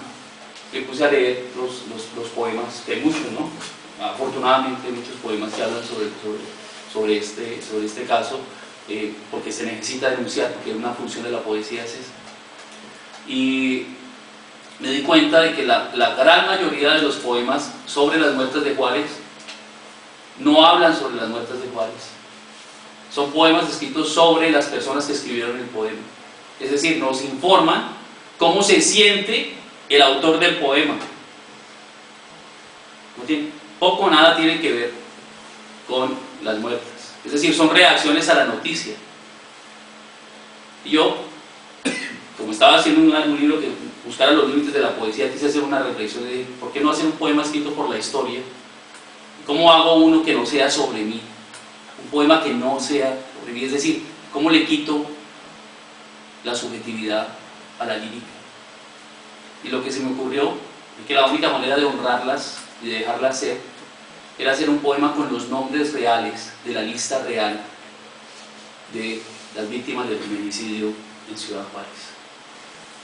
me puse a leer los poemas, que hay muchos, ¿no? Afortunadamente hay muchos poemas que hablan sobre este caso, porque se necesita denunciar, porque una función de la poesía es esa. Y me di cuenta de que la gran mayoría de los poemas sobre las muertes de Juárez no hablan sobre las muertes de Juárez. Son poemas escritos sobre las personas que escribieron el poema. Es decir, nos informan cómo se siente el autor del poema. Poco o nada tiene que ver con las muertes. Es decir, son reacciones a la noticia. Y yo, como estaba haciendo un libro que buscara los límites de la poesía, quise hacer una reflexión de ¿por qué no hacer un poema escrito por la historia? ¿Cómo hago uno que no sea sobre mí? Un poema que no sea sobre mí, es decir, ¿cómo le quito la subjetividad a la lírica? Y lo que se me ocurrió es que la única manera de honrarlas y de dejarlas ser era hacer un poema con los nombres reales de la lista real de las víctimas del feminicidio en Ciudad Juárez.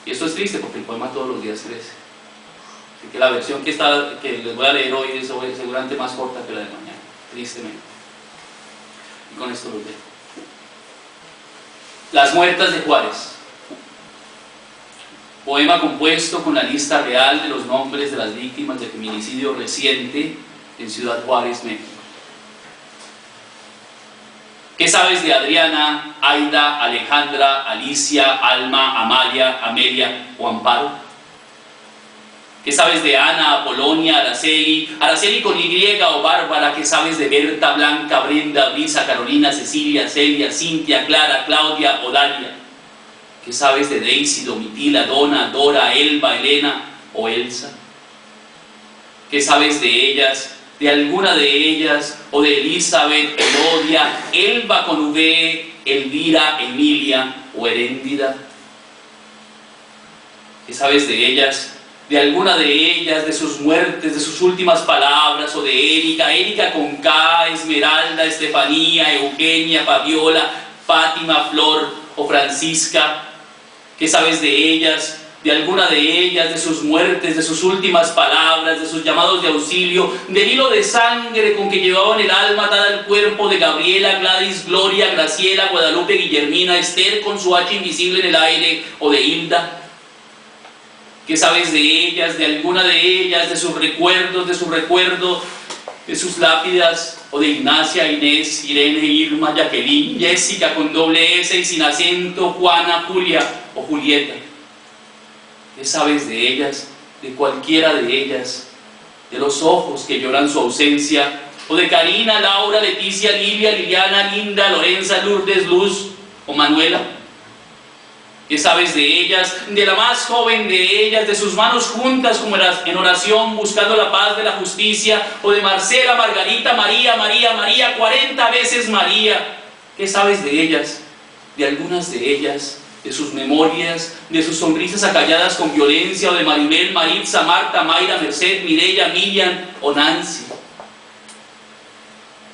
Y esto es triste porque el poema todos los días crece. Así que la versión que les voy a leer hoy es seguramente más corta que la de mañana, tristemente. Y con esto los dejo. Las muertas de Juárez. Poema compuesto con la lista real de los nombres de las víctimas del feminicidio reciente en Ciudad Juárez, México. ¿Qué sabes de Adriana, Aida, Alejandra, Alicia, Alma, Amalia, Amelia o Amparo? ¿Qué sabes de Ana, Apolonia, Araceli, Araceli con Y o Bárbara? ¿Qué sabes de Berta, Blanca, Brenda, Brisa, Carolina, Cecilia, Celia, Cintia, Clara, Claudia o Dalia? ¿Qué sabes de Daisy, Domitila, Donna, Dora, Elba, Elena o Elsa? ¿Qué sabes de ellas, de alguna de ellas, o de Elizabeth, Elodia, Elba con V, Elvira, Emilia o Heréndida? ¿Qué sabes de ellas, de alguna de ellas, de sus muertes, de sus últimas palabras, o de Erika, Erika con K, Esmeralda, Estefanía, Eugenia, Fabiola, Fátima, Flor o Francisca? ¿Qué sabes de ellas, de alguna de ellas, de sus muertes, de sus últimas palabras, de sus llamados de auxilio, del hilo de sangre con que llevaban el alma atada al cuerpo de Gabriela, Gladys, Gloria, Graciela, Guadalupe, Guillermina, Esther con su H invisible en el aire, o de Hilda? ¿Qué sabes de ellas, de alguna de ellas, de sus recuerdos, de su recuerdo, de sus lápidas, o de Ignacia, Inés, Irene, Irma, Jacqueline, Jessica con doble S y sin acento, Juana, Julia o Julieta? ¿Qué sabes de ellas, de cualquiera de ellas, de los ojos que lloran su ausencia, o de Karina, Laura, Leticia, Lilia, Liliana, Linda, Lorenza, Lourdes, Luz o Manuela? ¿Qué sabes de ellas, de la más joven de ellas, de sus manos juntas como en oración buscando la paz de la justicia, o de Marcela, Margarita, María, María, María, 40 veces María? ¿Qué sabes de ellas, de algunas de ellas, de sus memorias, de sus sonrisas acalladas con violencia, o de Maribel, Maritza, Marta, Mayra, Merced, Mireya, Miriam o Nancy?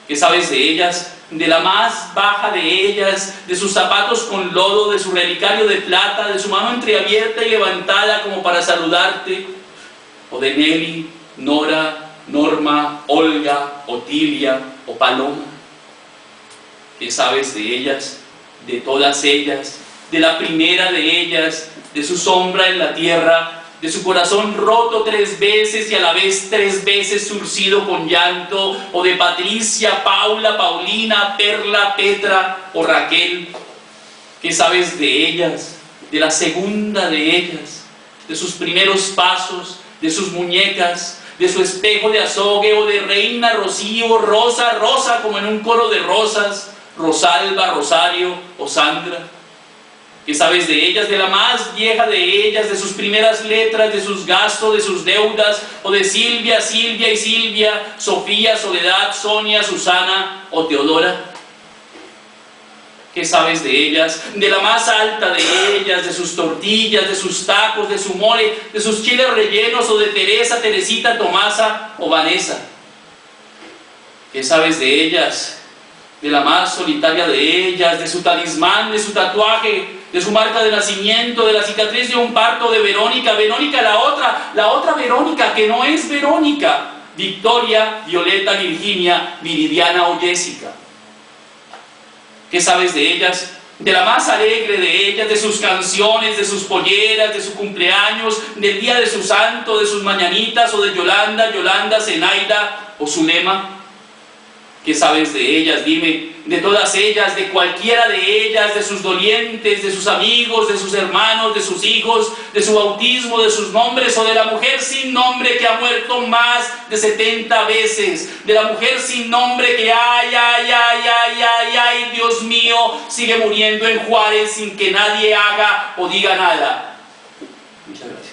¿Qué sabes de ellas, de la más baja de ellas, de sus zapatos con lodo, de su relicario de plata, de su mano entreabierta y levantada como para saludarte, o de Nelly, Nora, Norma, Olga, Otilia o Paloma? ¿Qué sabes de ellas, de todas ellas, de la primera de ellas, de su sombra en la tierra, de su corazón roto 3 veces y a la vez 3 veces surcido con llanto, o de Patricia, Paula, Paulina, Perla, Petra o Raquel? ¿Qué sabes de ellas, de la segunda de ellas, de sus primeros pasos, de sus muñecas, de su espejo de azogue, o de Reina, Rocío, Rosa, Rosa como en un coro de rosas, Rosalba, Rosario o Sandra? ¿Qué sabes de ellas, de la más vieja de ellas, de sus primeras letras, de sus gastos, de sus deudas, o de Silvia, Silvia y Silvia, Sofía, Soledad, Sonia, Susana o Teodora? ¿Qué sabes de ellas, de la más alta de ellas, de sus tortillas, de sus tacos, de su mole, de sus chiles rellenos, o de Teresa, Teresita, Tomasa o Vanessa? ¿Qué sabes de ellas, de la más solitaria de ellas, de su talismán, de su tatuaje, de su marca de nacimiento, de la cicatriz de un parto, de Verónica, Verónica la otra Verónica que no es Verónica, Victoria, Violeta, Virginia, Viridiana o Jessica? ¿Qué sabes de ellas, de la más alegre de ellas, de sus canciones, de sus polleras, de su cumpleaños, del día de su santo, de sus mañanitas, o de Yolanda, Yolanda, Zenaida o Zulema? ¿Qué sabes de ellas? Dime, de todas ellas, de cualquiera de ellas, de sus dolientes, de sus amigos, de sus hermanos, de sus hijos, de su bautismo, de sus nombres, o de la mujer sin nombre que ha muerto más de 70 veces, de la mujer sin nombre que ay, Dios mío, sigue muriendo en Juárez sin que nadie haga o diga nada. Muchas gracias.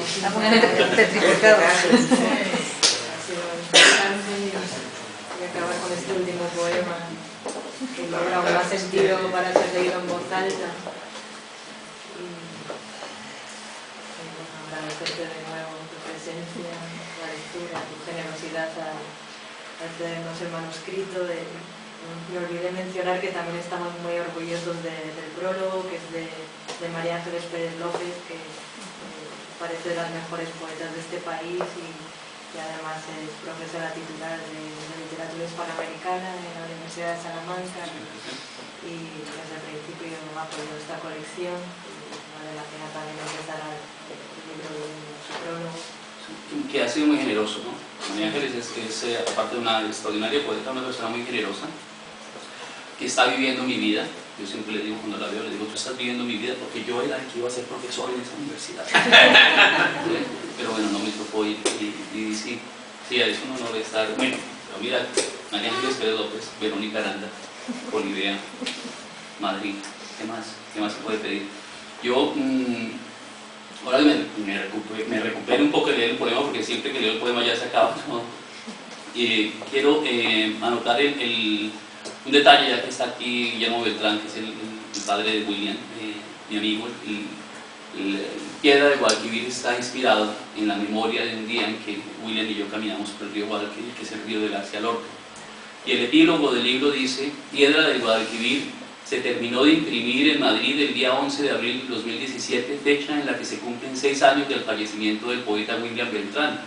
Estamos petrificados. Ha sido interesante y acabar con este último poema que logra un más sentido para ser leído en voz alta. Y bueno, agradecerte de nuevo tu presencia, la lectura, tu generosidad al cedernos el manuscrito. Me olvidé mencionar que también estamos muy orgullosos del prólogo, que es de María Ángeles Pérez López, que parece de las mejores poetas de este país, y que además es profesora titular de literatura hispanoamericana en la Universidad de Salamanca y desde el principio apoyó esta colección y vale la pena también empezar el libro de su prólogo. Que ha sido muy generoso, ¿no? María Ángeles es aparte de una extraordinaria poeta, una persona muy generosa, que está viviendo mi vida. Yo siempre le digo cuando la veo, le digo, tú estás viviendo mi vida porque yo era el que iba a ser profesor en esa universidad. Pero bueno, no me tocó ir y sí, a eso no le estar. Bueno, pero mira, María Ángeles Pérez López, Verónica Aranda, Bolivia, Madrid, ¿qué más se puede pedir? Yo, ahora me recupero un poco de leer el poema porque siempre que leo el poema ya se acaba, ¿no? Quiero anotar un detalle, ya que está aquí Guillermo Beltrán, que es el padre de William, mi amigo. Piedra de Guadalquivir está inspirado en la memoria de un día en que William y yo caminamos por el río Guadalquivir, que es el río de García Lorca. Y el epílogo del libro dice: Piedra del Guadalquivir se terminó de imprimir en Madrid el día 11 de abril de 2017, fecha en la que se cumplen 6 años del fallecimiento del poeta William Beltrán,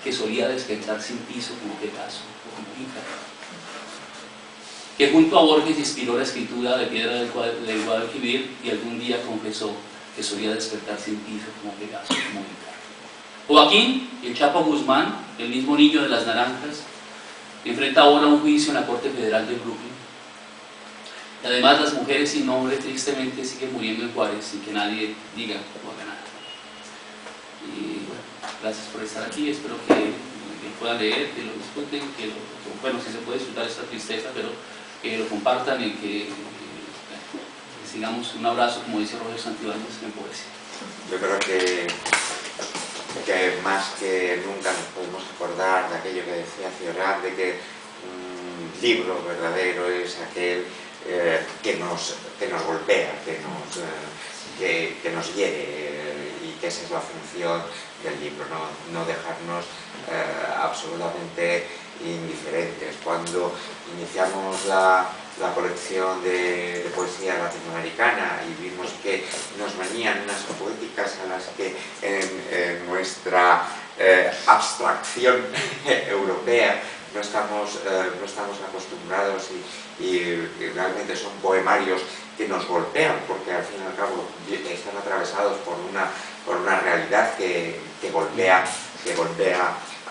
que solía descansar sin piso como Pegaso o como Ícaro, que junto a Borges inspiró la escritura de Piedra del Guadalquivir y algún día confesó que solía despertar sin piso como Pegaso o como Ícaro. Joaquín, el Chapo Guzmán, el mismo niño de las naranjas, enfrenta ahora un juicio en la Corte Federal de Brooklyn. Y además las mujeres sin nombre tristemente siguen muriendo en Juárez sin que nadie diga o haga nada. Y bueno, gracias por estar aquí, espero que puedan leer, que lo disfruten, bueno, si se puede disfrutar esta tristeza, pero que lo compartan y que sigamos. Un abrazo, como dice Roger Santibáñez, en poesía. Yo creo que más que nunca nos podemos acordar de aquello que decía Cioran, de que un libro verdadero es aquel que nos golpea, que nos hiere, y que esa es la función del libro, no dejarnos absolutamente indiferentes. Cuando iniciamos la colección de poesía latinoamericana y vimos que nos venían unas poéticas a las que en nuestra abstracción europea no estamos acostumbrados y realmente son poemarios que nos golpean, porque al fin y al cabo están atravesados por una realidad que golpea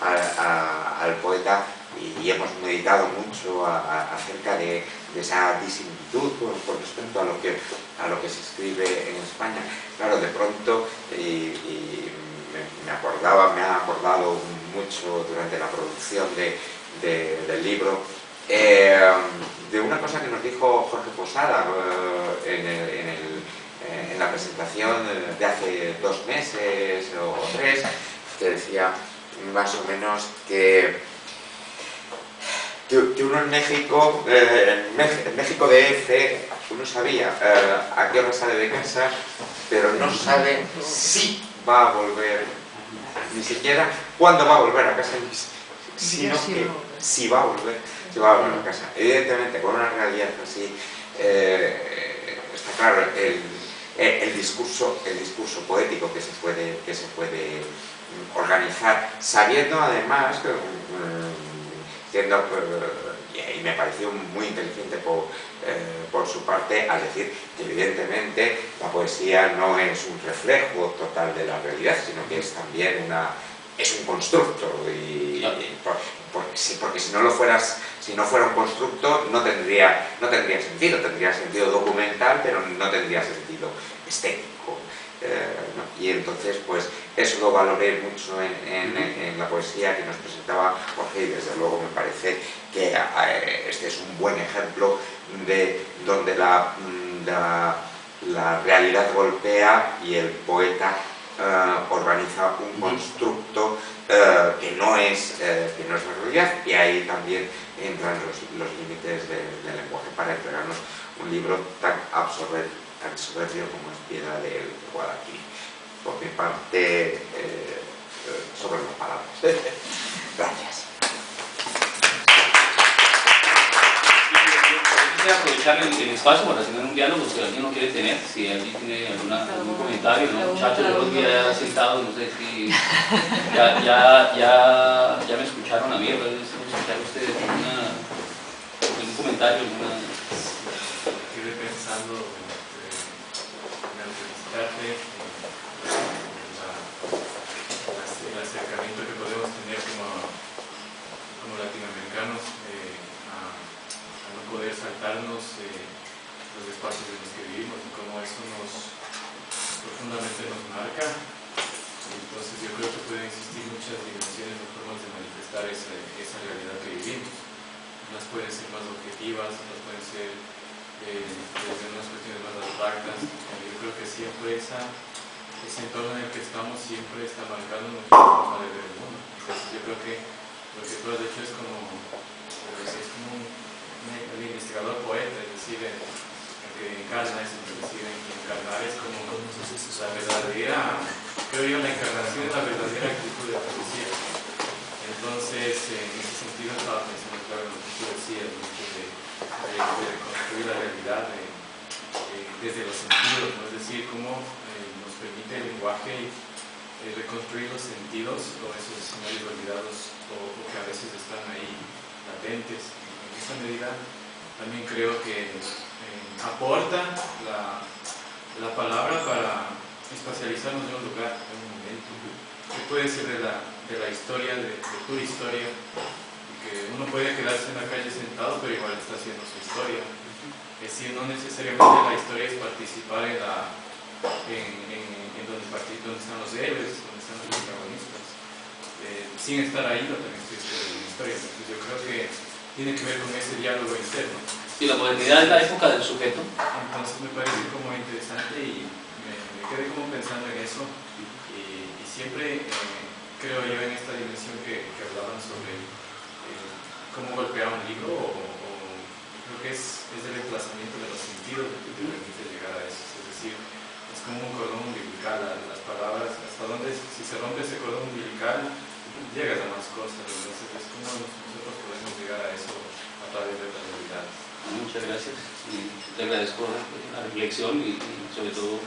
al poeta, y hemos meditado mucho acerca de esa disimilitud con respecto a lo que se escribe en España. Claro, de pronto, me ha acordado mucho durante la producción del libro, de una cosa que nos dijo Jorge Posada en la presentación de hace 2 meses o 3, que decía más o menos que uno en México DF, uno sabía a qué hora sale de casa, pero no sabe si va a volver, ni siquiera cuándo va a volver a casa, sino que si va a volver a casa. Evidentemente, con una realidad así, está claro el discurso poético que se puede organizar, sabiendo además, y me pareció muy inteligente por su parte, al decir que evidentemente la poesía no es un reflejo total de la realidad, sino que es también un constructo, porque si no fuera un constructo no tendría sentido, tendría sentido documental, pero no tendría sentido estético. Y entonces, pues, eso lo valoré mucho en la poesía que nos presentaba Jorge, y desde luego me parece que este es un buen ejemplo de donde la realidad golpea y el poeta organiza un constructo que no es la realidad, y ahí también entran los límites del lenguaje para entregarnos un libro tan soberbio como es Piedra del Guadalquivir. Por mi parte, sobre las palabras. Gracias. aprovechar el espacio para tener un diálogo si alguien lo quiere tener, si alguien tiene algún comentario, ¿no? Muchachos, yo los vi ya sentados, no sé si ya me escucharon a mí, a veces escuchar ustedes algún comentario, alguna... Quedé pensando en felicitarte el acercamiento que podemos tener como latinoamericanos a no poder saltarnos los espacios en los que vivimos y cómo eso profundamente nos marca. Entonces yo creo que pueden existir muchas dimensiones o formas de manifestar esa realidad que vivimos. Unas pueden ser más objetivas, otras pueden ser desde unas cuestiones más abstractas. Yo creo que siempre ese entorno en el que estamos siempre está marcando nuestra forma de ver el mundo. Entonces yo creo que lo que tú has hecho es como un investigador poeta, es decir, el que encarna eso, es decir, encarnar es como la verdadera, creo yo, la encarnación es la verdadera actitud de la poesía. Entonces, en ese sentido estaba pensando, claro, en lo que tú decías, de construir la realidad desde los sentidos, ¿no? Es decir, cómo nos permite el lenguaje reconstruir los sentidos o esos escenarios olvidados o que a veces están ahí latentes. En esa medida también creo que aporta la palabra para espacializarnos en un lugar, en un momento, que puede ser de la historia, de tu historia, que uno puede quedarse en la calle sentado, pero igual está haciendo su historia. Es decir, no necesariamente la historia es participar en donde están los héroes, donde están los protagonistas. Sin estar ahí, no también estoy escribiendo una historia. Entonces yo creo que tiene que ver con ese diálogo interno. Y la modernidad es la época del sujeto. Entonces me parece como interesante y me quedé como pensando en eso. Y siempre creo yo en esta dimensión que hablaban sobre cómo golpear un libro creo que es el emplazamiento de los sentidos el que te permite llegar a eso. Es decir, es como un cordón umbilical, las palabras, hasta donde si se rompe ese cordón umbilical llegas a más cosas. Entonces es como nosotros podemos llegar a eso a través de la realidad. Muchas gracias y te agradezco la reflexión y sobre todo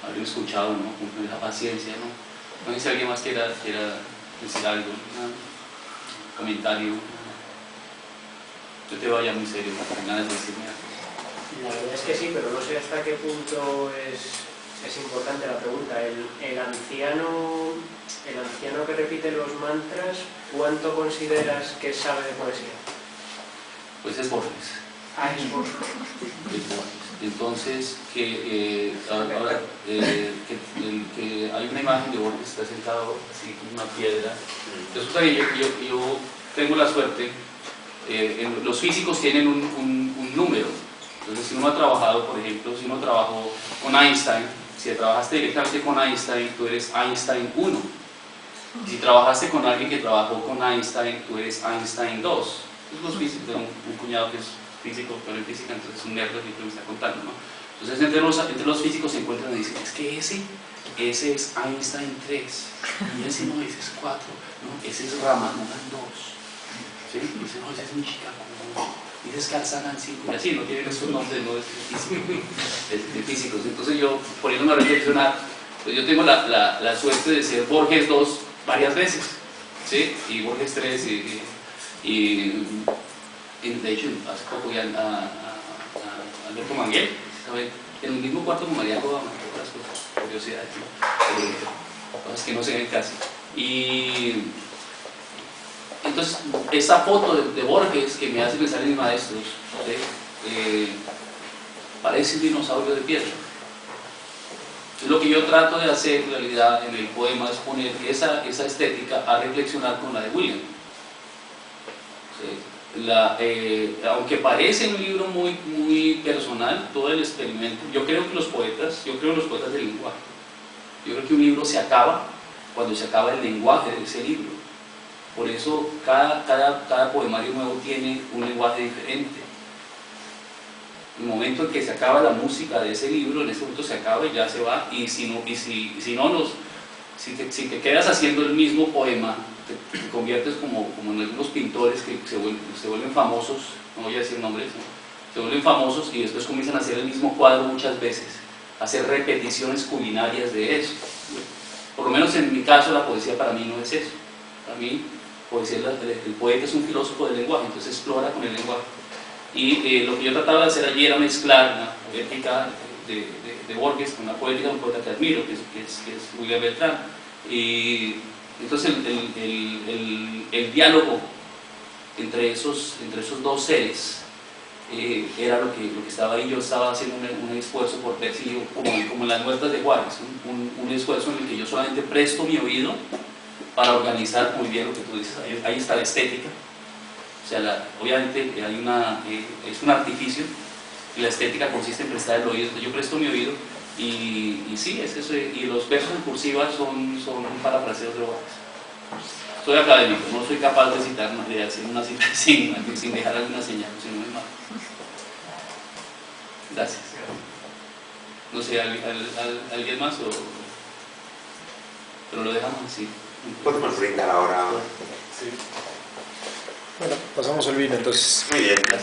haber escuchado, ¿no? Con esa paciencia, ¿no? No sé si alguien más quiera decir algo, un comentario. Yo te vaya muy serio, no tengo ganas de decirme algo. La verdad es que sí, pero no sé hasta qué punto es importante la pregunta. El anciano que repite los mantras, ¿cuánto consideras que sabe de poesía? Pues es Borges. Ah, es Borges. Entonces, que hay una imagen de Borges que está sentado así con una piedra. Resulta que yo tengo la suerte, los físicos tienen un número. Entonces, si uno ha trabajado, por ejemplo, si uno trabajó con Einstein, si trabajaste directamente con Einstein, tú eres Einstein 1. Si trabajaste con alguien que trabajó con Einstein, tú eres Einstein 2. Los físicos, tengo un cuñado que es físico, pero en física, entonces es un nerd que me está contando, ¿no? Entonces entre los físicos se encuentran y dicen, es que ese es Einstein 3, y ese no, ese es 4, ¿no? Ese es Ramanujan 2, ¿sí? Y ese no, ese es Michikaku 1, y ese es Carl Sagan 5, y así, no tienen esos nombres, ¿no? De físicos. Entonces yo, poniéndome a reflexionar, pues yo tengo la suerte de ser Borges 2 varias veces, ¿sí? Y Borges 3, y de hecho, hace poco ya a Alberto Manguel, ¿sabe? En el mismo cuarto con María Obama, otras cosas, curiosidades, ¿no? Cosas que no se ven casi. Y entonces, esa foto de Borges que me hace pensar en mis maestros, parece un dinosaurio de piedra. Entonces, lo que yo trato de hacer en realidad en el poema es poner esa estética a reflexionar con la de William. ¿Sí? Aunque parece un libro muy personal, todo el experimento, yo creo en los poetas del lenguaje. Yo creo que un libro se acaba cuando se acaba el lenguaje de ese libro. Por eso cada poemario nuevo tiene un lenguaje diferente. El momento en que se acaba la música de ese libro, en ese momento se acaba y ya se va, y si te quedas haciendo el mismo poema, te conviertes como en algunos pintores que se vuelven famosos, no voy a decir nombres, ¿no? se vuelven famosos y después comienzan a hacer el mismo cuadro muchas veces, a hacer repeticiones culinarias de eso. Por lo menos en mi caso la poesía para mí no es eso. Para mí poesía, el poeta es un filósofo del lenguaje, entonces explora con el lenguaje. Y lo que yo trataba de hacer allí era mezclar una poética de Borges con una poética de un poeta que admiro, que es William Beltrán. Y entonces el diálogo entre esos dos seres era lo que estaba ahí. Yo estaba haciendo un esfuerzo por ver si, como en las muertas de Juárez, un esfuerzo en el que yo solamente presto mi oído para organizar muy bien lo que tú dices. Ahí está la estética. O sea, obviamente es un artificio y la estética consiste en prestar el oído. Entonces yo presto mi oído y sí, es eso. Y los versos en cursiva son un parafraseo de Borges. Soy académico, no soy capaz de citar, de hacer una cita sin dejar alguna señal, si no me mato. Gracias. No sé, ¿alguien más? Pero lo dejamos así. Podemos brindar ahora. Sí. Bueno, pasamos al vino entonces. Muy bien.